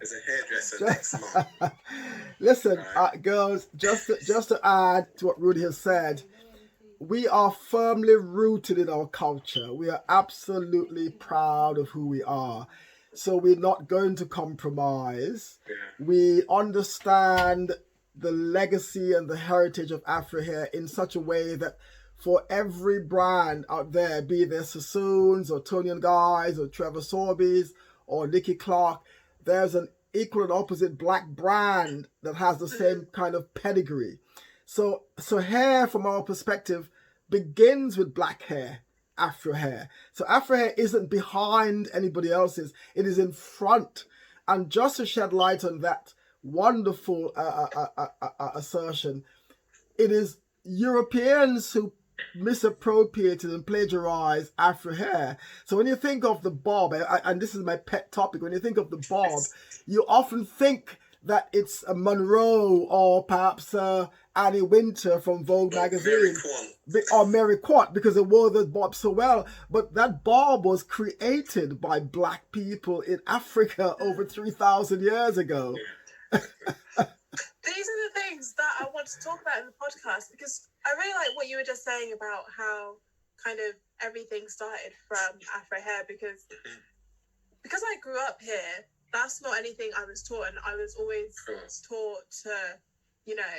as a hairdresser next month. Listen, Right? girls, just to add to what Rudy has said, we are firmly rooted in our culture. We are absolutely proud of who we are. So we're not going to compromise. Yeah. We understand the legacy and the heritage of Afro hair in such a way that for every brand out there, be there Sassoons or Tony and Guys or Trevor Sorbys or Nicky Clark, there's an equal and opposite black brand that has the same kind of pedigree. So hair, from our perspective, begins with black hair, Afro hair. So Afro hair isn't behind anybody else's; it is in front. And just to shed light on that wonderful assertion, it is Europeans who misappropriated and plagiarized Afro hair. So when you think of the bob, and this is my pet topic, when you think of the bob, you often think that it's a Monroe or perhaps Annie Winter from Vogue magazine. Or Mary Quant, because it wore the bob so well. But that bob was created by black people in Africa over 3,000 years ago. These are the things that I want to talk about in the podcast, because I really like what you were just saying about how kind of everything started from Afro hair, because I grew up here, that's not anything I was taught, and I was always taught to, you know...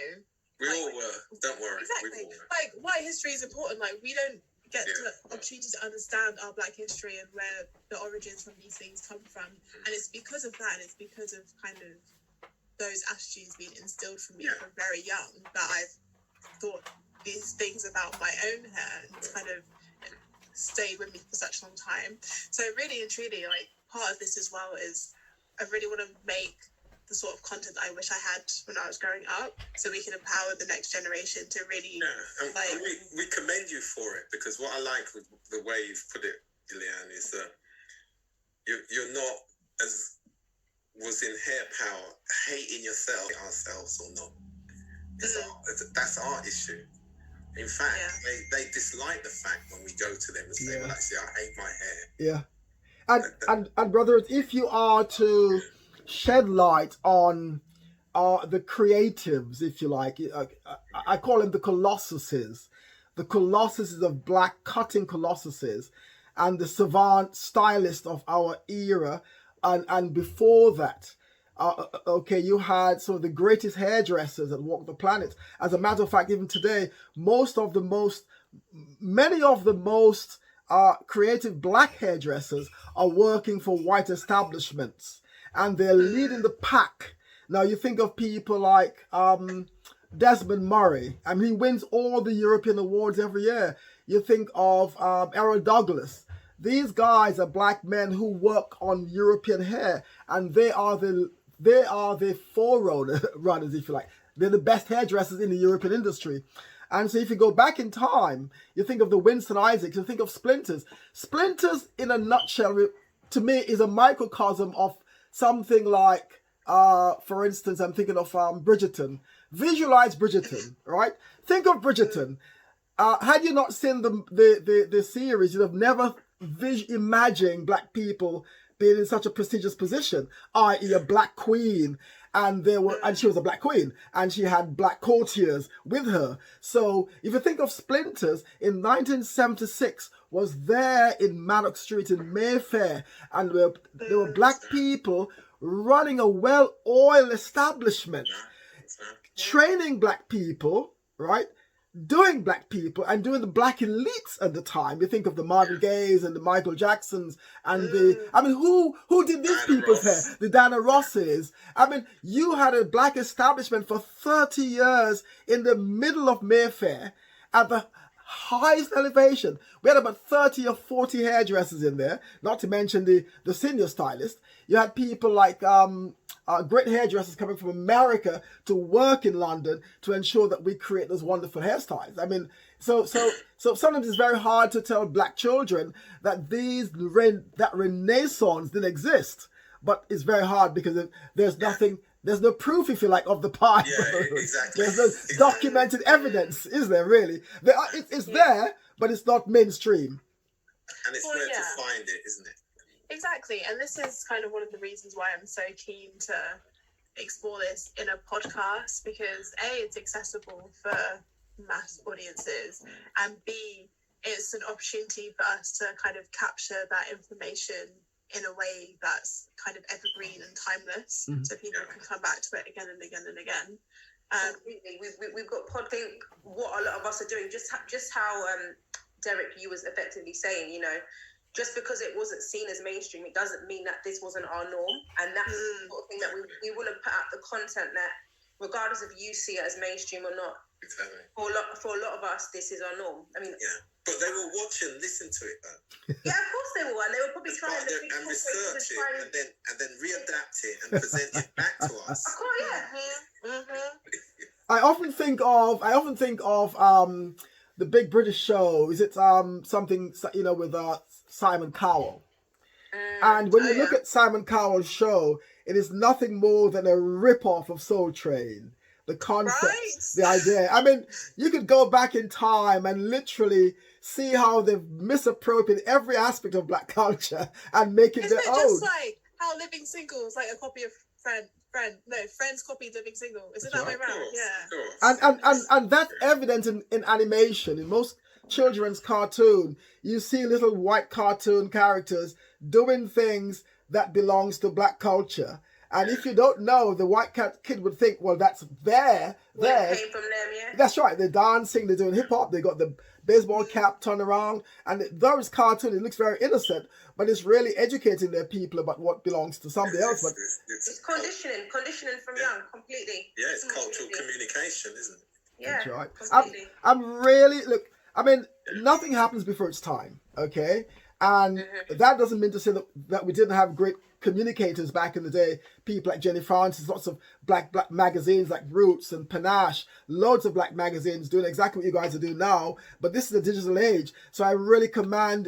We all were, don't worry. Exactly. Like, white history is important. Like, we don't get the opportunity to understand our black history and where the origins from these things come from. And it's because of that, and it's because of kind of those attitudes being instilled from me from very young that I've thought these things about my own hair and kind of stayed with me for such a long time. So really and truly, like, part of this as well is I really want to make the sort of content I wish I had when I was growing up, so we can empower the next generation to really... Yeah, and we commend you for it, because what I like with the way you've put it, Ilian, is that you're not, as was in Hair Power, hating yourself, ourselves or not. That's our issue. In fact, they dislike the fact when we go to them and say, well, actually, I hate my hair. Yeah. And brothers, if you are to shed light on the creatives, if you like, I call them the colossuses of black cutting colossuses, and the savant stylist of our era, and before that, you had some of the greatest hairdressers that walked the planet. As a matter of fact, even today, many of the most creative black hairdressers are working for white establishments, and they're leading the pack. Now, you think of people like Desmond Murray. I mean, he wins all the European awards every year. You think of Errol Douglas. These guys are black men who work on European hair, and they are the forerunners, if you like. They're the best hairdressers in the European industry. And so if you go back in time, you think of the Winston Isaacs, you think of Splinters. Splinters, in a nutshell, to me, is a microcosm of something like, for instance, I'm thinking of Bridgerton. Visualize Bridgerton, right? Think of Bridgerton. Had you not seen the series, you'd have never imagined black people being in such a prestigious position, i.e. a black queen. And she was a black queen, and she had black courtiers with her. So if you think of Splinters, in 1976, was there in Maddox Street in Mayfair, and there were black people running a well-oiled establishment, training black people, right? Doing black people and doing the black elites at the time. You think of the Marvin Gayes and the Michael Jacksons and who did these people's hair? The Diana Rosses. I mean, you had a black establishment for 30 years in the middle of Mayfair at the highest elevation. We had about 30 or 40 hairdressers in there, not to mention the senior stylist. You had people like great hairdressers coming from America to work in London to ensure that we create those wonderful hairstyles. I mean, so sometimes it's very hard to tell black children that that Renaissance didn't exist, but it's very hard because there's no proof, if you like, of the past. Yeah, exactly. There's no documented evidence, is there really? It's there, but it's not mainstream. And it's where to find it, isn't it? Exactly. And this is kind of one of the reasons why I'm so keen to explore this in a podcast, because A, it's accessible for mass audiences, and B, it's an opportunity for us to kind of capture that information in a way that's kind of evergreen and timeless, so people can come back to it again and again and again. We've got think what a lot of us are doing, just how Derek, you was effectively saying, you know, just because it wasn't seen as mainstream, it doesn't mean that this wasn't our norm. And that's the sort of thing that we will have put out the content that, regardless if you see it as mainstream or not, Exactly. for a lot of us, this is our norm. I mean, but they will watch and listen to it though. Yeah, of course they will, and they will probably try and research it and then readapt it and present it back to us. Of course, yeah. I often think of the big British show. Is it something, you know, with Simon Cowell? And when you look at Simon Cowell's show, it is nothing more than a rip-off of Soul Train. The concept, the idea. I mean, you could go back in time and literally see how they've misappropriated every aspect of black culture and make it their own. Isn't it just like how Living Single is like a copy of Friends copied Living Single? Is it that way around? Yeah. And that's evident in animation. In most children's cartoon, you see little white cartoon characters doing things that belongs to black culture. And if you don't know, the white kid would think, well, that's there. It came from them, yeah. That's right. They're dancing, they're doing hip hop, they got the baseball cap turned around. And though it's cartoon, it looks very innocent, but it's really educating their people about what belongs to somebody else. But it's conditioning from young, completely. Yeah, it's cultural communication, isn't it? Yeah, that's right. completely. I'm really, look, I mean, nothing happens before its time, okay? And that doesn't mean to say that we didn't have great communicators back in the day, people like Jenny Francis, lots of black magazines like Roots and Panache, loads of black magazines doing exactly what you guys are doing now. But this is the digital age, so I really commend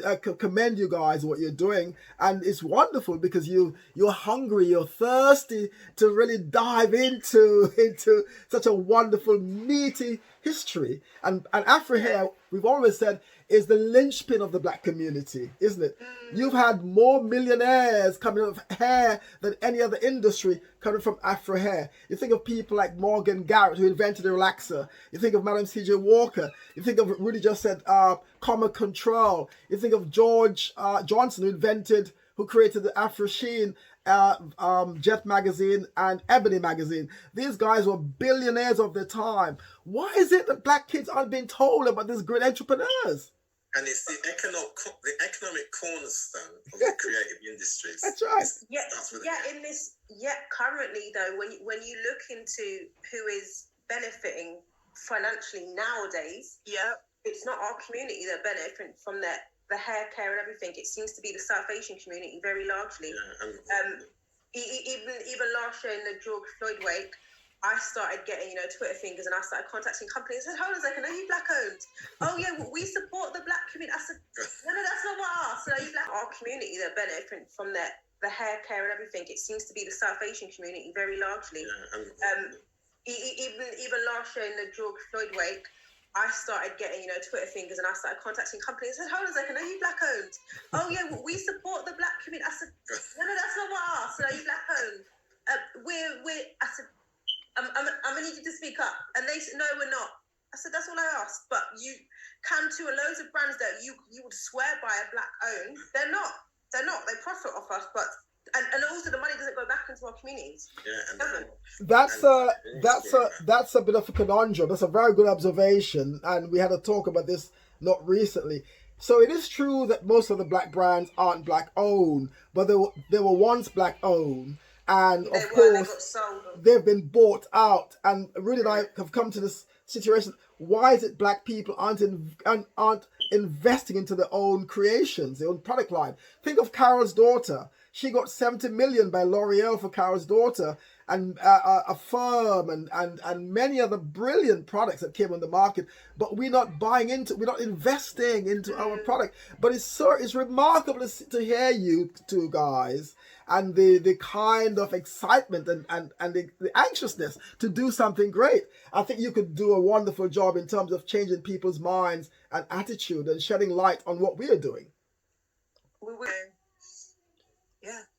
you guys what you're doing, and it's wonderful because you're hungry, you're thirsty to really dive into such a wonderful, meaty history. And Afro Hair, we've always said, is the linchpin of the black community, isn't it? You've had more millionaires coming out of hair than any other industry coming from Afro Hair. You think of people like Morgan Garrett, who invented the relaxer. You think of Madam C.J. Walker. You think of, Rudy just said, Comma Control. You think of George Johnson, who created the Afro Sheen Jet magazine and Ebony magazine. These guys were billionaires of their time. Why is it that black kids aren't being told about these great entrepreneurs? And it's the economic cornerstone of the creative industries. That's right. Currently though, when you look into who is benefiting financially nowadays, it's not our community that benefit from the hair care and everything. It seems to be the South Asian community very largely. Even last year in the George Floyd wake, I started getting, Twitter fingers, and I started contacting companies. I said, hold on a second, are you black owned? Oh yeah, we support the black community. I said, no, that's not what I asked. Are you black? Our community that benefit from the hair care and everything, it seems to be the South Asian community very largely. Even last year in the George Floyd wake, I started getting, Twitter fingers, and I started contacting companies. I said, hold on a second, are you black owned? Oh yeah, we support the black community. I said, no, that's not what I asked. Are you black owned? I said, I'm gonna need you to speak up. And they said, no, we're not. I said, that's all I asked. But you can to loads of brands that you would swear by a black owned. They're not. They profit off us, but and also the money doesn't go back into our communities. That's a bit of a conundrum. That's a very good observation, and we had a talk about this not recently. So it is true that most of the black brands aren't black owned, but they were once black owned. And of course, they've been bought out. And Rudy and I have come to this situation. Why is it black people aren't investing into their own creations, their own product line? Think of Carol's Daughter. She got 70 million by L'Oreal for Carol's Daughter, and a firm and many other brilliant products that came on the market. But we're not investing into our product. But it's remarkable to hear you two guys and the kind of excitement and the anxiousness to do something great. I think you could do a wonderful job in terms of changing people's minds and attitude and shedding light on what we are doing.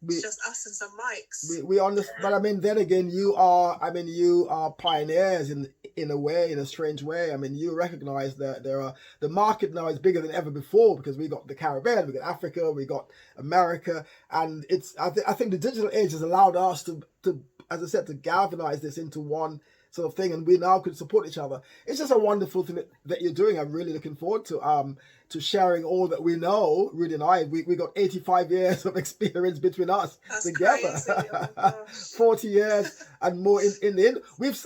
It's just us and some mics. We understand, but I mean, then again, you are pioneers in a way, in a strange way. I mean, you recognize that the market now is bigger than ever before, because we got the Caribbean, we got Africa, we got America, and I think the digital age has allowed us to, as I said, to galvanize this into one sort of thing, and we now can support each other. It's just a wonderful thing that you're doing. I'm really looking forward to sharing all that we know. Rudy and I, we got 85 years of experience between us. That's together. crazy. Oh my gosh. 40 years and more in the end.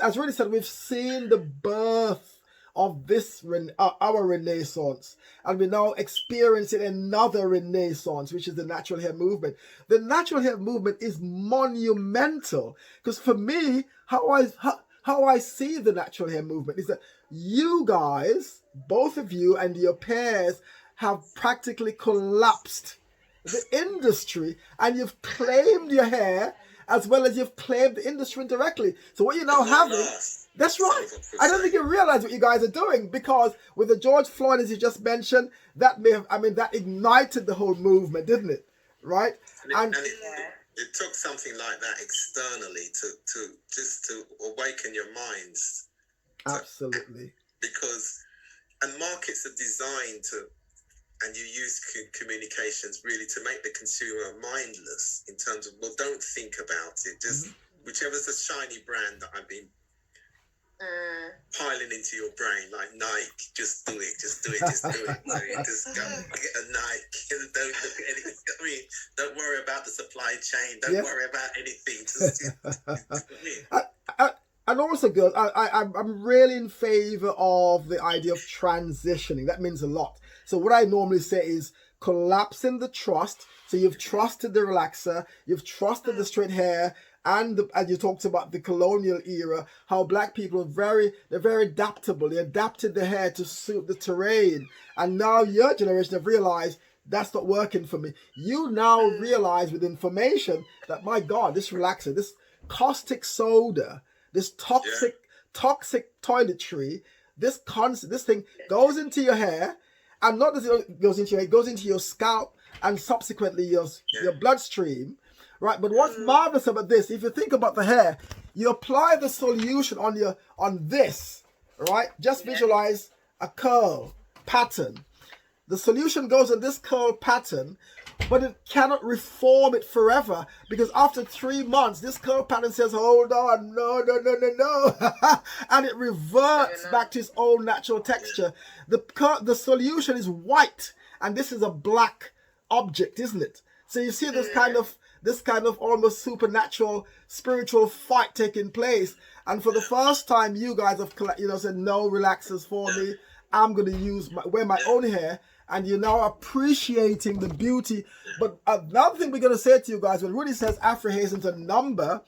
As Rudy said, we've seen the birth of this our renaissance, and we're now experiencing another renaissance, which is the natural hair movement. The natural hair movement is monumental, because for me, how I see the natural hair movement is that you guys, both of you and your peers, have practically collapsed the industry, and you've claimed your hair as well as you've claimed the industry indirectly. So what you're now having, that's right. I don't think you realize what you guys are doing, because with the George Floyd, as you just mentioned, that ignited the whole movement, didn't it? Right? It took something like that externally to just to awaken your minds. Absolutely. And markets are designed to, and you use communications really to make the consumer mindless in terms of, well, don't think about it. Just whichever's the shiny brand that I've been piling into your brain, like Nike, just do it. Just go get a Nike. Don't look at anything. I mean, don't worry about the supply chain. Don't worry about anything. And also, girls, I'm really in favor of the idea of transitioning. That means a lot. So what I normally say is collapsing the trust. So you've trusted the relaxer, you've trusted the straight hair, and you talked about the colonial era, how black people they're very adaptable. They adapted the hair to suit the terrain. And now your generation have realized that's not working for me. You now realize with information that, my God, this relaxer, this caustic soda, this toxic toiletry, this thing goes into your hair, and not just it goes into your hair, it goes into your scalp and subsequently your bloodstream, right? But what's marvelous about this, if you think about the hair, you apply the solution on this, right? Just visualize a curl pattern. The solution goes in this curl pattern, but it cannot reform it forever, because after 3 months, this curl pattern says, hold on, no. And it reverts back to its own natural texture. The solution is white, and this is a black object, isn't it? So you see this kind of almost supernatural, spiritual fight taking place. And for the first time, you guys have said, no relaxers for me. I'm going to wear my own hair. And you're now appreciating the beauty. But another thing we're going to say to you guys, when Rudy says Afro hair isn't a number,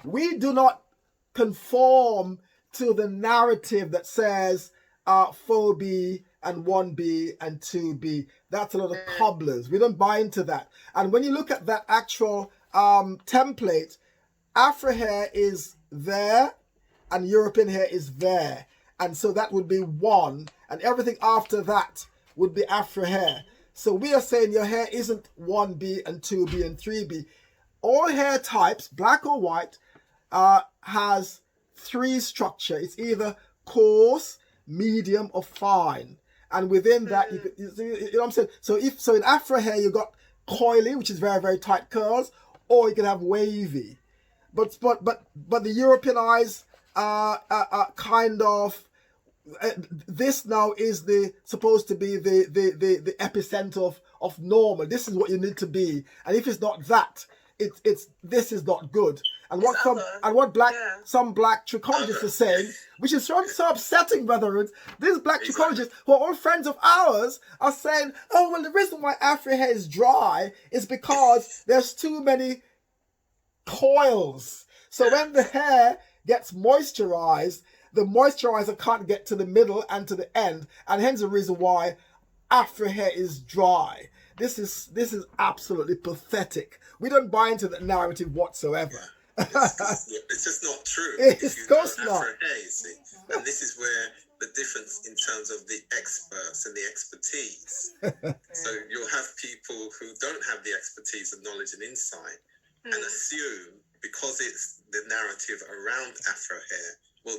we do not conform to the narrative that says 4B and 1B and 2B. That's a lot of cobblers. We don't buy into that. And when you look at that actual template, Afro hair is there and European hair is there. And so that would be 1. And everything after that would be Afro hair. So we are saying your hair isn't 1B and 2B and 3B. All hair types, black or white, has 3 structure. It's either coarse, medium, or fine. And within that, you know what I'm saying? So in Afro hair, you got coily, which is very, very tight curls, or you can have wavy. But the Europeanized kind of this now is supposed to be the epicenter of normal. This is what you need to be, and if it's not that, this is not good. And what some black trichologists are saying, which is so upsetting, brethren. These black trichologists, who are all friends of ours, are saying, oh well, the reason why Afro hair is dry is because there's too many coils. So when the hair gets moisturized, the moisturizer can't get to the middle and to the end, and hence the reason why Afro hair is dry. This is absolutely pathetic. We don't buy into that narrative whatsoever. It's just not true. It's of course not. Afro hair, you see. And this is where the difference in terms of the experts and the expertise. So you'll have people who don't have the expertise and knowledge and insight, and assume because it's the narrative around Afro hair. Well,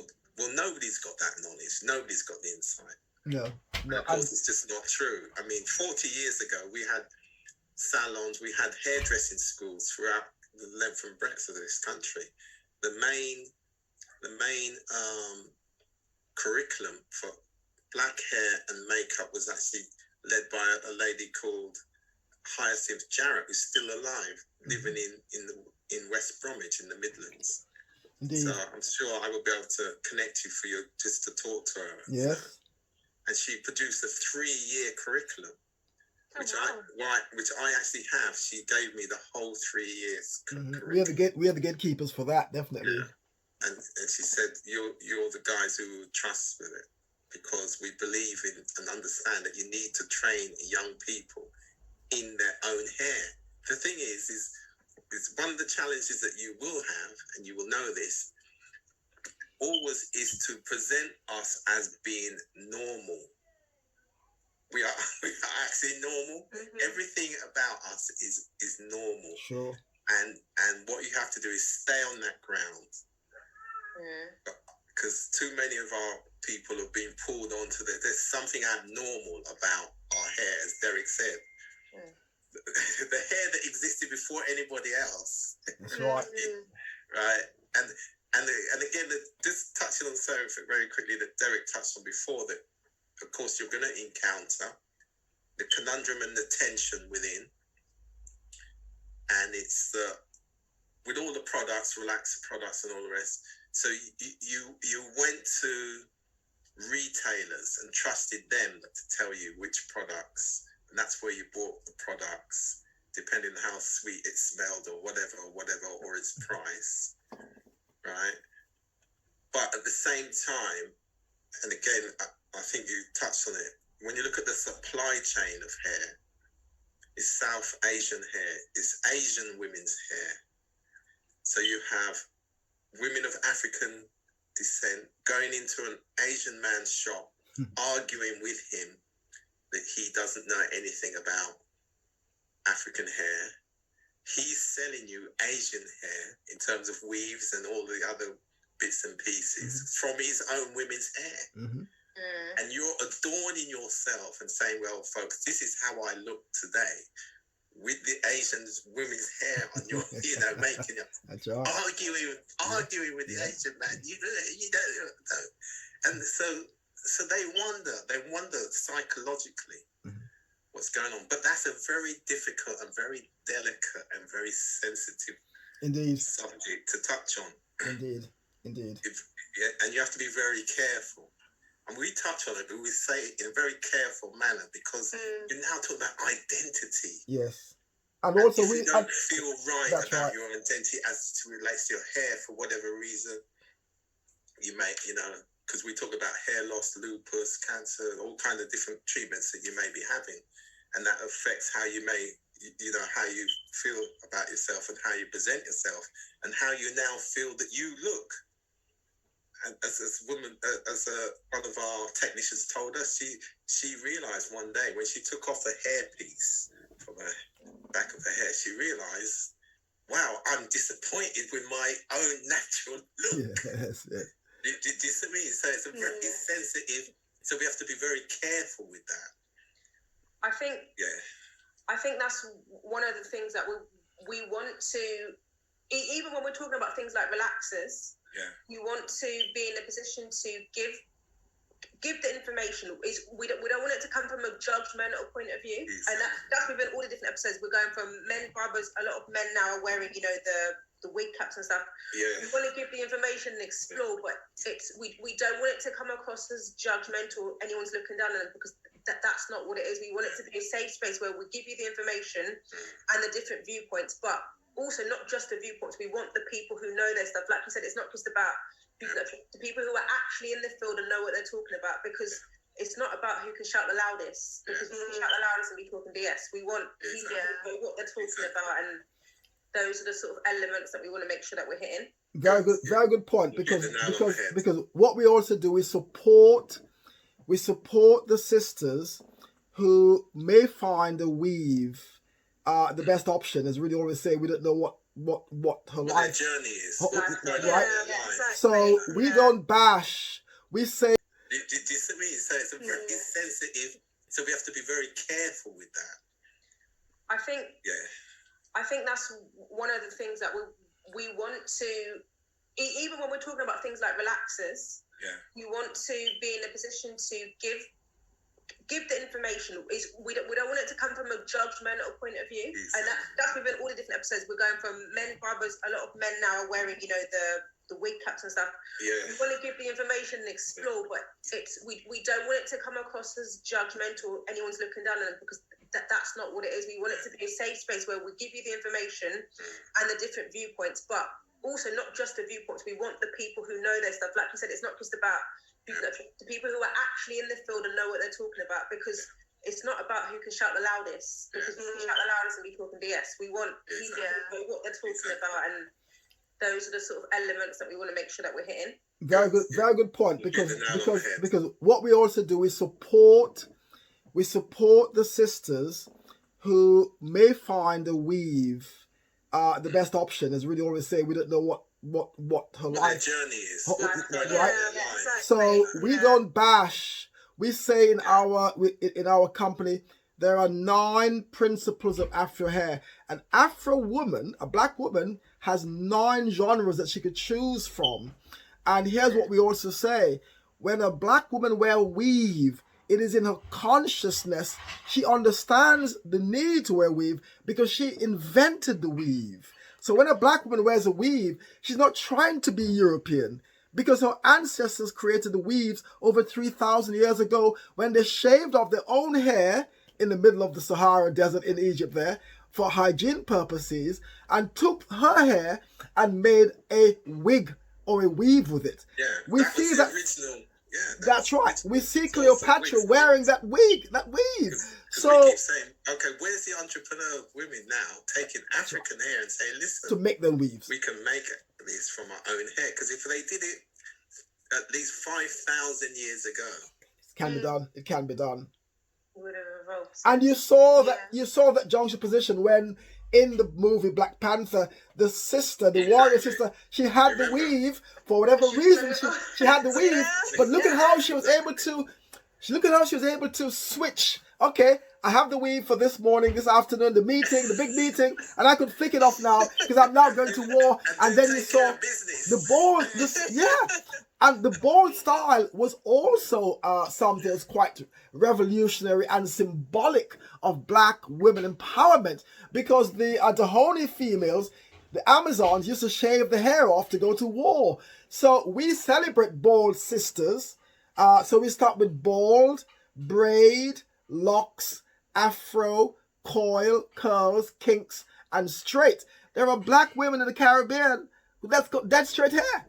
nobody's got that knowledge. Nobody's got the insight. No. And of course, it's just not true. I mean, 40 years ago, we had salons, we had hairdressing schools throughout the length and breadth of this country. The main curriculum for black hair and makeup was actually led by a lady called Hyacinth Jarrett, who's still alive, living in West Bromwich in the Midlands. Indeed. So I'm sure I will be able to connect you for you just to talk to her. Yes. And she produced a 3-year curriculum, which I actually have. She gave me the whole 3 years. We are the gatekeepers for that, definitely. Yeah. And she said, you're the guys who trust with it, because we believe in and understand that you need to train young people in their own hair. The thing is one of the challenges that you will have, and you will know this, always is to present us as being normal. We are actually normal. Everything about us is normal. Sure. And what you have to do is stay on that ground. Because too many of our people have been pulled onto there's something abnormal about our hair, as Derek said. The hair that existed before anybody else. That's right. Right. And again, just touching on something very quickly that Derek touched on before, that of course you're going to encounter the conundrum and the tension within. And it's with all the products, relaxer products and all the rest. So you went to retailers and trusted them to tell you which products, and that's where you bought the products, depending on how sweet it smelled or whatever, or its price, right? But at the same time, and again, I think you touched on it, when you look at the supply chain of hair, it's South Asian hair, it's Asian women's hair. So you have women of African descent going into an Asian man's shop, arguing with him that he doesn't know anything about African hair. He's selling you Asian hair in terms of weaves and all the other bits and pieces from his own women's hair. And you're adorning yourself and saying, well, folks, this is how I look today, with the Asian women's hair on your, making it, arguing with the Asian man, and so they wonder psychologically what's going on. But that's a very difficult and very delicate and very sensitive subject to touch on. Indeed. And you have to be very careful. And we touch on it, but we say it in a very careful manner, because you're now talking about identity. Yes. And also, if you don't feel right about your identity as it relates to your hair for whatever reason, you may, because we talk about hair loss, lupus, cancer, all kinds of different treatments that you may be having. And that affects how you may, how you feel about yourself and how you present yourself and how you now feel that you look. And as one of our technicians told us, she realized one day when she took off the hairpiece from the back of her hair, she realized, wow, I'm disappointed with my own natural look. Yes. Do you see me? So it's a very sensitive, so we have to be very careful with that. I think that's one of the things that we want to, even when we're talking about things like relaxers, you want to be in a position to give the information. We don't want it to come from a judgmental point of view. And that's within all the different episodes. We're going from men, barbers. A lot of men now are wearing, the wig caps and stuff. We want to give the information and explore, but we don't want it to come across as judgmental. Anyone's looking down on it, because that's not what it is. We want it to be a safe space where we give you the information and the different viewpoints, but also not just the viewpoints. We want the people who know their stuff. Like you said, it's not just about the people who are actually in the field and know what they're talking about, because it's not about who can shout the loudest, because we can shout the loudest and be talking BS. We want people who know what they're talking about, and those are the sort of elements that we want to make sure that we're hitting. Very good point, because what we also do is support the sisters who may find the weave the best option. As really always say, we don't know what her What their life. journey is. Oh, Right. right. Exactly. So we don't bash. We say Do you see me? So it's a very sensitive. So we have to be very careful with that. I think Yeah. that's one of the things that we want to, even when we're talking about things like relaxers, Yeah. you want to be in a position to give the information. We don't want it to come from a judgmental point of view. Exactly. And that's within all the different episodes. We're going from men barbers. A lot of men now are wearing, the wig caps and stuff. Yeah. We want to give the information and explore, but we don't want it to come across as judgmental. Anyone's looking down on it, because that's not what it is. We want it to be a safe space where we give you the information and the different viewpoints, but also not just the viewpoints. We want the people who know their stuff. Like you said, it's not just about the people who are actually in the field and know what they're talking about, because it's not about who can shout the loudest, because we can shout the loudest and be talking BS. We want people who know what they're talking about, and those are the sort of elements that we want to make sure that we're hitting. very good point, because what we also do is support the sisters who may find a weave the best option. As we always say, we don't know what her life journey is. Right? So we don't bash. We say in our company there are 9 principles of Afro hair. An Afro woman, a black woman, has 9 genres that she could choose from. And here's what we also say: when a black woman wears weave, it is in her consciousness. She understands the need to wear weave because she invented the weave. So when a black woman wears a weave, she's not trying to be European, because her ancestors created the weaves over 3,000 years ago when they shaved off their own hair in the middle of the Sahara Desert in Egypt there for hygiene purposes, and took her hair and made a wig or a weave with it. Yeah, we see that. Original. Yeah, that's right. We see Cleopatra wearing that weave. So we keep saying, okay, where's the entrepreneur women now taking African hair and saying, listen, to make them weaves, we can make these from our own hair? Because if they did it at least 5,000 years ago, it can be done. It can be done. And you saw that junction position when in the movie Black Panther, the sister, the warrior sister, she had the weave for whatever reason. She had the weave, but look at how she was able to switch. Okay, I have the weave for this morning, this afternoon, the big meeting, and I could flick it off now because I'm now going to war. And then you saw the ball, and the bald style was also something that's quite revolutionary and symbolic of black women empowerment, because the Dahomey females, the Amazons, used to shave the hair off to go to war. So we celebrate bald sisters. So we start with bald, braid, locks, afro, coil, curls, kinks, and straight. There are black women in the Caribbean that's got dead straight hair,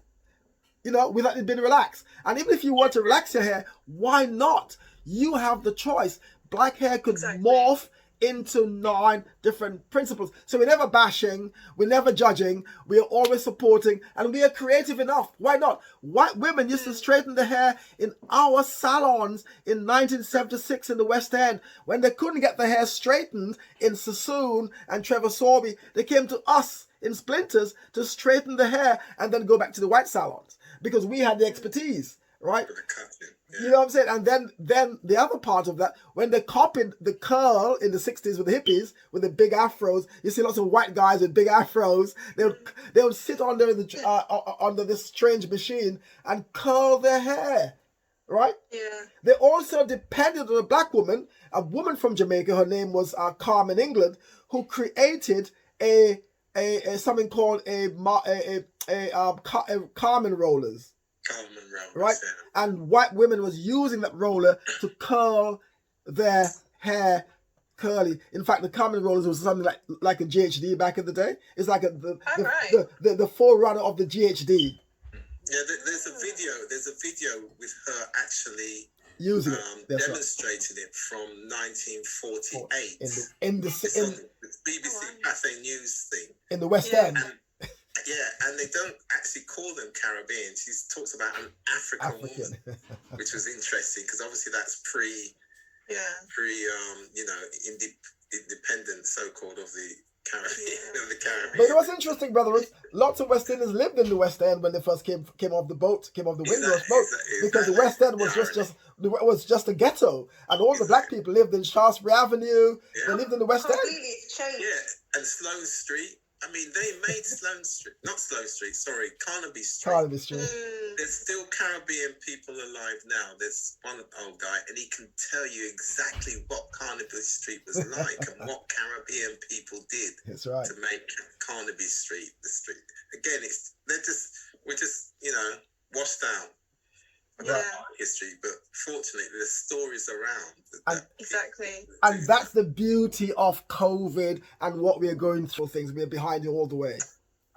without it being relaxed. And even if you want to relax your hair, why not? You have the choice. Black hair could morph into 9 different principles. So we're never bashing, we're never judging, we are always supporting, and we are creative enough. Why not? White women used to straighten the hair in our salons in 1976 in the West End. When they couldn't get the hair straightened in Sassoon and Trevor Sorby, they came to us in Splinters to straighten the hair and then go back to the white salons, because we had the expertise, right? You know what I'm saying? And then the other part of that, when they copied the curl in the 60s with the hippies, with the big afros, you see lots of white guys with big afros. They would sit under this strange machine and curl their hair, right? Yeah. They also depended on a black woman, a woman from Jamaica. Her name was Carmen England, who created a something called a Carmen rollers. Right, and white women was using that roller to curl their hair curly. In fact, the Carmen rollers was something like a GHD back in the day. It's like the forerunner of the GHD. Yeah, there's a video with her actually using demonstrating it from 1948 in the BBC Cafe News thing in the West End. And they don't actually call them Caribbean. She talks about an African woman, which was interesting because obviously that's independent, so-called, of the Caribbean, the Caribbean. But it was interesting, brother. Lots of West Indians lived in the West End when they first came off the Windrush boat, because the West End was just a ghetto, and all the black people lived in Shaftesbury Avenue. Yeah. They lived in the West End. Completely changed. Yeah, and Sloane Street. I mean, they made Carnaby Street. Carnaby Street. There's still Caribbean people alive now. There's one old guy, and he can tell you exactly what Carnaby Street was like and what Caribbean people did That's right. to make Carnaby Street the street. Again, we're just washed out about our history, but fortunately, there's stories around. Exactly. And that's the beauty of COVID and what we are going through. Things we are behind you all the way.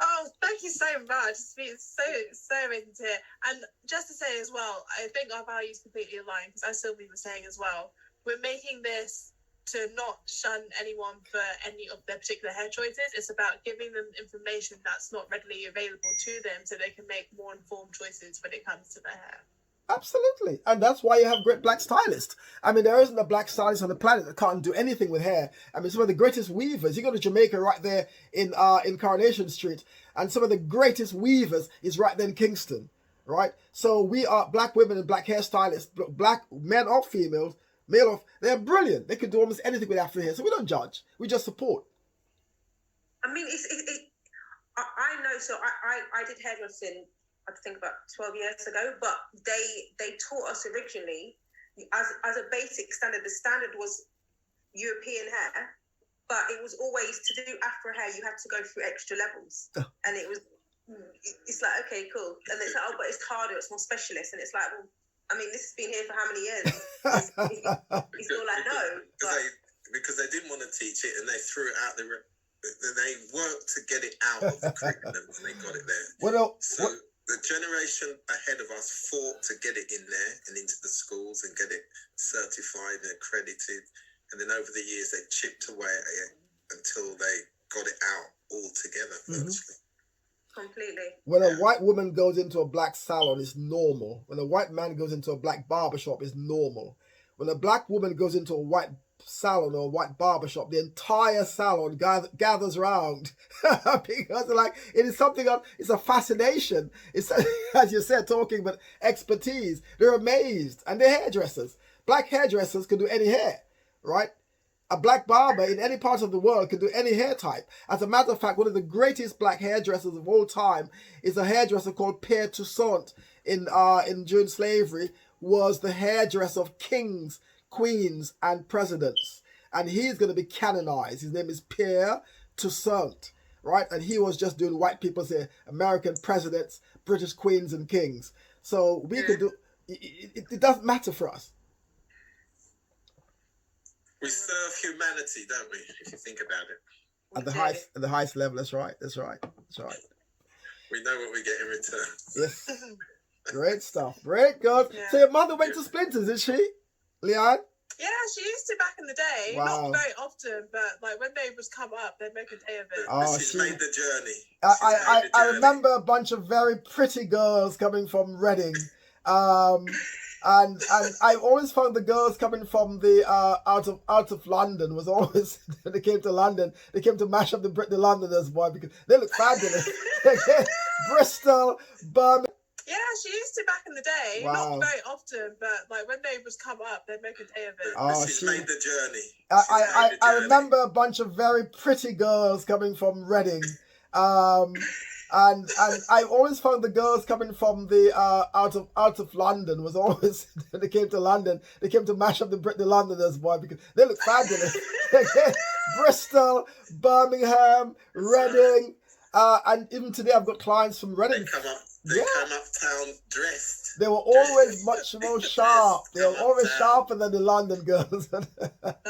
Oh, thank you so much. It's been so amazing to hear. And just to say as well, I think our values completely align, because as Sylvie was saying as well, we're making this to not shun anyone for any of their particular hair choices. It's about giving them information that's not readily available to them so they can make more informed choices when it comes to their hair. Absolutely. And that's why you have great black stylists. I mean, there isn't a black stylist on the planet that can't do anything with hair. I mean, some of the greatest weavers, you go to Jamaica right there in Coronation Street, and some of the greatest weavers is right there in Kingston, right? So we are black women and black hairstylists, black men or females, male or, they're brilliant. They can do almost anything with Afro hair. So we don't judge. We just support. I mean, I know, so I did hairdressing, I think about 12 years ago, but they taught us originally as a basic standard. The standard was European hair, but it was always to do Afro hair, you had to go through extra levels. And it's like, okay, cool. And it's like, oh, but it's harder, it's more specialist. And it's like, well, I mean, this has been here for how many years? It's all I know. Because they didn't want to teach it, and they threw it out. They worked to get it out of the curriculum, and they got it there. The generation ahead of us fought to get it in there and into the schools and get it certified and accredited. And then over the years, they chipped away at it until they got it out altogether, virtually. Completely. When a white woman goes into a black salon, it's normal. When a white man goes into a black barbershop, it's normal. When a black woman goes into a white salon or a white barbershop, the entire salon gathers around because it is something it's a fascination. It's, as you said, talking about expertise. They're amazed, and they're hairdressers. Black hairdressers can do any hair, right? A black barber in any part of the world can do any hair type. As a matter of fact, one of the greatest black hairdressers of all time is a hairdresser called Pierre Toussaint during slavery, was the hairdresser of kings, queens, and presidents. And he's going to be canonized. His name is Pierre Toussaint, right? And he was just doing white people's hair, American presidents, British queens and kings. So we could do, it doesn't matter for us. We serve humanity, don't we? If you think about it. At the highest level, that's right. We know what we get in return. Yes. Great stuff. Great, good. Yeah. So your mother went to Splinters, did she, Leanne? Yeah, she used to back in the day. Wow. Not very often, but when they was come up, they'd make a day of it. Oh, She's made the journey. I remember a bunch of very pretty girls coming from Reading. And I've always found the girls coming from the out of London was always they came to London. They came to mash up the Londoners, boy, because they look fabulous. Bristol, Birmingham. Yeah, she used to back in the day. Wow. Not very often, but when they was come up, they'd make a day of it. Oh, She's made the journey. I remember a bunch of very pretty girls coming from Reading. And I've always found the girls coming from the out of London was always they came to London. They came to mash up the Londoners, boy, because they look fabulous. Bristol, Birmingham, Reading, and even today I've got clients from Reading. They come uptown dressed. They were always much more sharp. They were always sharper than the London girls. That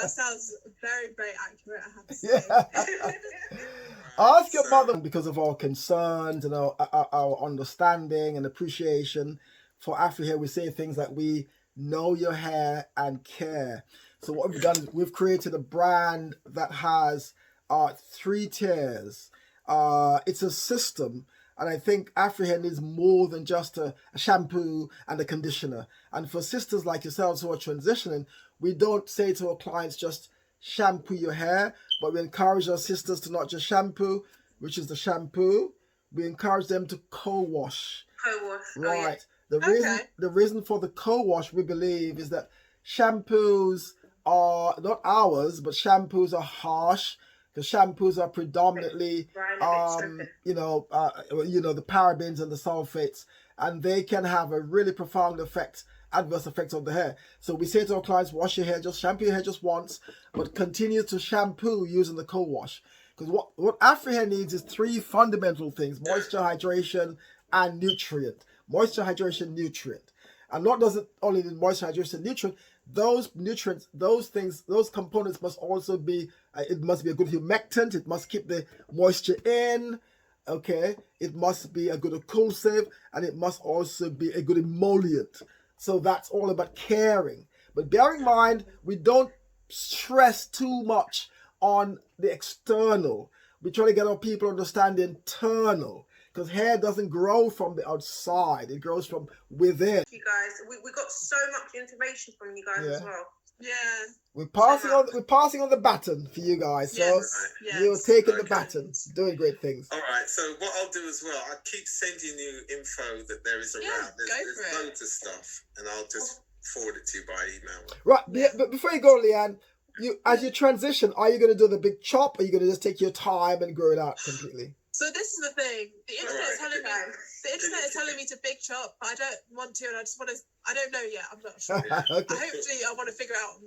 sounds very, very accurate, I have to say. Yeah. Ask your mother, because of our concerns and our understanding and appreciation for Afro hair, we say things like we know your hair and care. So what we've done is we've created a brand that has 3 tiers. It's a system. And I think Afro hair needs more than just a shampoo and a conditioner. And for sisters like yourselves who are transitioning, we don't say to our clients just shampoo your hair, but we encourage our sisters to not just shampoo, which is the shampoo. We encourage them to co-wash. Co-wash. Right. Oh, yeah. The reason for the co-wash, we believe, is that shampoos are not ours, but shampoos are harsh, because shampoos are predominantly the parabens and the sulfates, and they can have a really profound adverse effect on the hair. So we say to our clients, wash your hair, just shampoo your hair just once, but continue to shampoo using the co-wash. Because what Afro hair needs is 3 fundamental things: moisture, hydration, and nutrient. Moisture, hydration, nutrient. And not does it only need moisture, hydration, nutrient. Those nutrients, those things, those components must also be, it must be a good humectant. It must keep the moisture in. Okay. It must be a good occlusive, and it must also be a good emollient. So that's all about caring. But bear in mind, we don't stress too much on the external. We try to get our people to understand the internal. Because hair doesn't grow from the outside, it grows from within. You guys, we got so much information from you guys as well. Yeah. We're passing on the baton for you guys. So you're taking the baton, doing great things. All right. So what I'll do as well, I'll keep sending you info that there is around. There's loads of stuff, and I'll just forward it to you by email. Right. But before you go, Leanne, as you transition, are you going to do the big chop, or are you going to just take your time and grow it out completely? So this is the thing. The internet is telling me to big chop, but I don't want to, and I don't know yet. I'm not sure. Okay. I want to figure out.